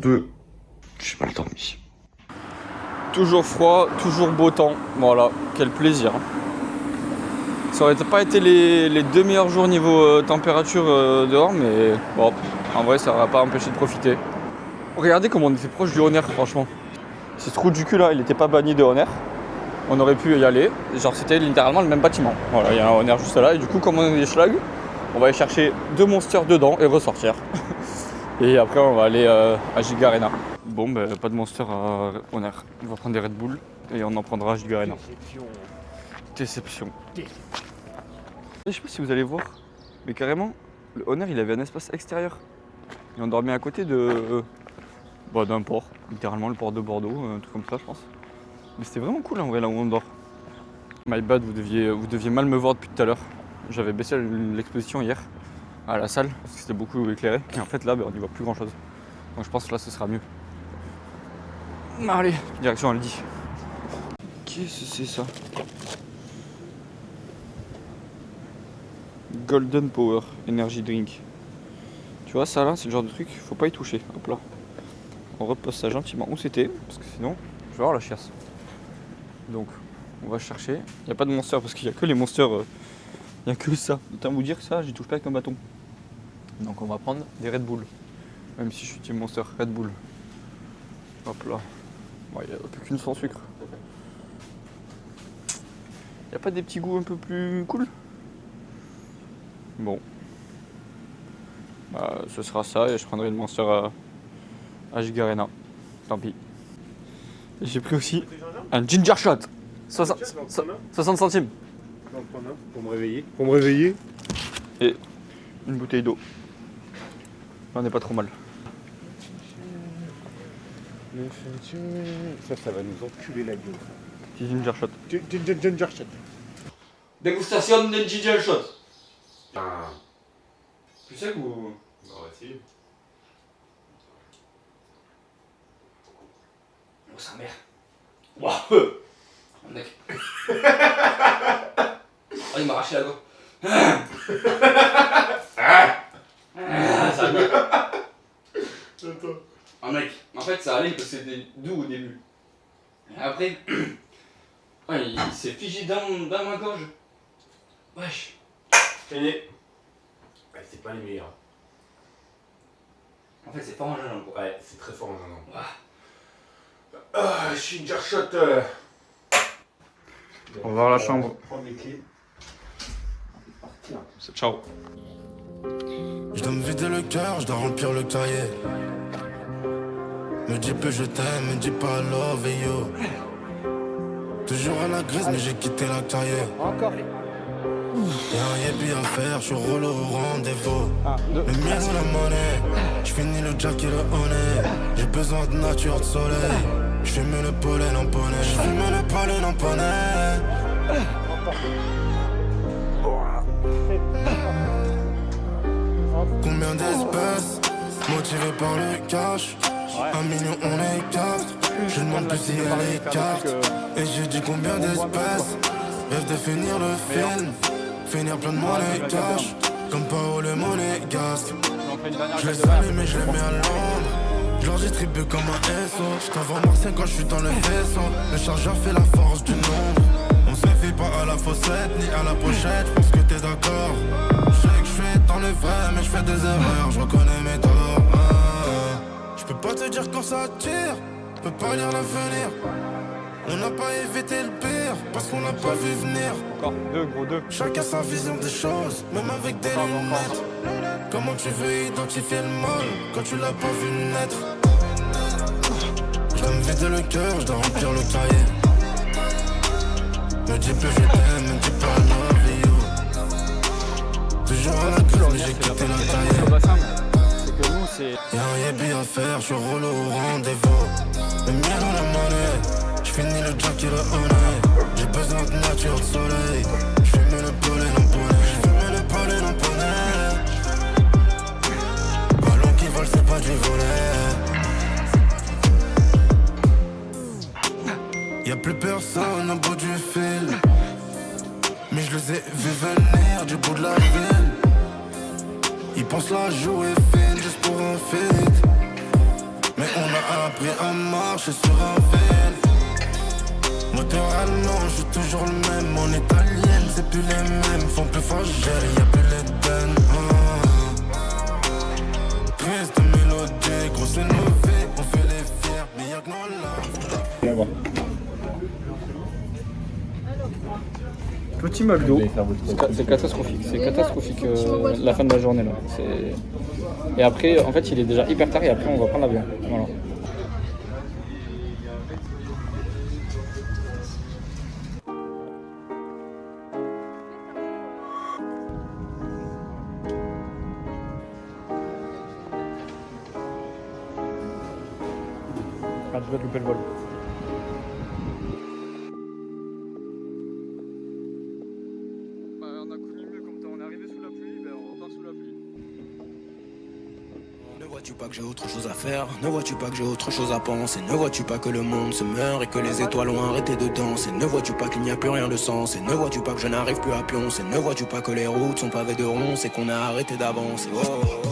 peu. J'ai pas le temps, mais. Toujours froid, toujours beau temps. Voilà, quel plaisir. Ça aurait pas été les 2 meilleurs jours niveau température dehors, mais bon, en vrai, ça n'aurait pas empêché de profiter. Regardez comme on était proche du Honner, franchement. Ce trou du cul là, il était pas banni de Honner. On aurait pu y aller. Genre, c'était littéralement le même bâtiment. Voilà, il y a un Honner juste là. Et du coup, comme on est des schlags, on va aller chercher 2 monsters dedans et ressortir. Et après, on va aller à Giga Arena. Bon, ben, pas de monster à Honner. On va prendre des Red Bull et on en prendra à Giga Arena. Déception. Je sais pas si vous allez voir, mais carrément, le Honner il avait un espace extérieur. Et on dormait à côté d'un port, littéralement le port de Bordeaux, un truc comme ça je pense. Mais c'était vraiment cool en vrai là où on dort. My bad, vous deviez mal me voir depuis tout à l'heure. J'avais baissé l'exposition hier à la salle parce que c'était beaucoup éclairé. Et en fait là on n'y voit plus grand chose. Donc je pense que là ce sera mieux. Allez, direction elle dit. Qu'est-ce que c'est ça? Golden Power Energy Drink. Tu vois ça là, c'est le genre de truc, faut pas y toucher. Hop là. On repose ça gentiment où c'était, parce que sinon je vais avoir la chiasse. Donc on va chercher. Il n'y a pas de monster parce qu'il n'y a que les monsters. Il n'y a que ça. Autant vous dire que ça, j'y touche pas avec un bâton. Donc on va prendre des Red Bull. Même si je suis team monster, Red Bull. Hop là. Bon, il n'y a plus qu'une sans sucre. Il n'y a pas des petits goûts un peu plus cool? Bon. Bah, ce sera ça et je prendrai le monster à Giga Arena. Tant pis. Et j'ai pris aussi un ginger shot. 60 centimes. Pour me réveiller. Pour me réveiller. Et une bouteille d'eau. On n'est pas trop mal. Ça va nous enculer la gueule. Petit ginger shot. Ginger shot. Dégustation d'un ginger shot. Plus sec ou... On va essayer. Oh sa mère. Waouh. Oh mec. Oh il m'a arraché la gorge. Ça Attends. Oh mec, en fait ça allait parce que c'était doux au début. Et après, ouais, il s'est figé dans ma gorge. Wesh. Fini. Ouais, c'est pas les meilleurs. En fait c'est pas en gingembre quoi. Ouais, c'est très fort en gingembre. Ah, Ginger shot. On va voir la chambre. Prendre les clés. Ciao. Je dois me vider le cœur, je dois remplir le cahier. Me dis plus je t'aime, me dis pas love et yo. Toujours à la grise, mais j'ai quitté la carrière. Encore. Y'a un yébi à faire, je suis relou au rendez-vous. Le miel ou la monnaie, je finis le jack et le honey. J'ai besoin de nature, de soleil. Je fume le pollen en poney. Je fume le pollen en poney. Combien d'espèces motivées par le cash? 1 million on est 4. Je demande plus si elle est carte. Et j'ai dit combien d'espèces rêve de finir le film. Finir plein de monnaie cash. Comme Paolo Monégasque. Je les allume et je les mets à l'ombre. Je leur distribue comme un SO. Je t'envoie Marseille quand je suis dans le vaisseau. Le chargeur fait la force du nombre. On se fait pas à la fossette ni à la pochette. Je pense que t'es d'accord. Je sais que je suis dans le vrai mais je fais des erreurs. Je reconnais mes torts. Je peux pas te dire quand ça tire. Je peux pas lire l'avenir. On n'a pas évité le pire parce qu'on n'a pas vu venir. Encore deux, gros deux. Chacun sa vision des choses, même avec des lunettes. Comment tu veux identifier le mal quand tu l'as pas vu naître? Je dois me vider le cœur, je dois remplir le cahier. Me dis plus je t'aime, me dis pas love you. Toujours à la crise, mais j'ai quitté la carrière. C'est que nous c'est... Y'a un yébi à faire, je suis relou au rendez-vous. Le miel ou la monnaie, je finis le jack et le honey. J'ai besoin de nature, de soleil. Je fume le pollen en poney. Je fume le pollen en poney. Ballon qui vole, c'est pas du volet. Y'a plus personne au bout du fil. Mais je les ai vus venir du bout de la ville. Ils pensent la jouer fine juste pour un feat. Mais on a appris à marcher sur un fil. Moteur allemand, je suis toujours le même. En italienne, c'est plus les mêmes. Font plus fragile, y'a plus les donnes. Prise de mélodie, gros c'est nos vies. On fait les fiers, mais y'a que nos larmes. Petit McDo, c'est catastrophique, la fin de la journée là. Et après, en fait, il est déjà hyper tard et après on va prendre l'avion. Voilà. Ah, je vais te louper le vol. On a connu mieux comme temps, on est arrivé sous la pluie, ben on repart sous la pluie. Ne vois-tu pas que j'ai autre chose à faire? Ne vois-tu pas que j'ai autre chose à penser? Ne vois-tu pas que le monde se meurt et que les étoiles ont arrêté de danser? Ne vois-tu pas qu'il n'y a plus rien de sens? Et ne vois-tu pas que je n'arrive plus à pioncer? Ne vois-tu pas que les routes sont pavées de ronces et qu'on a arrêté d'avancer? Oh.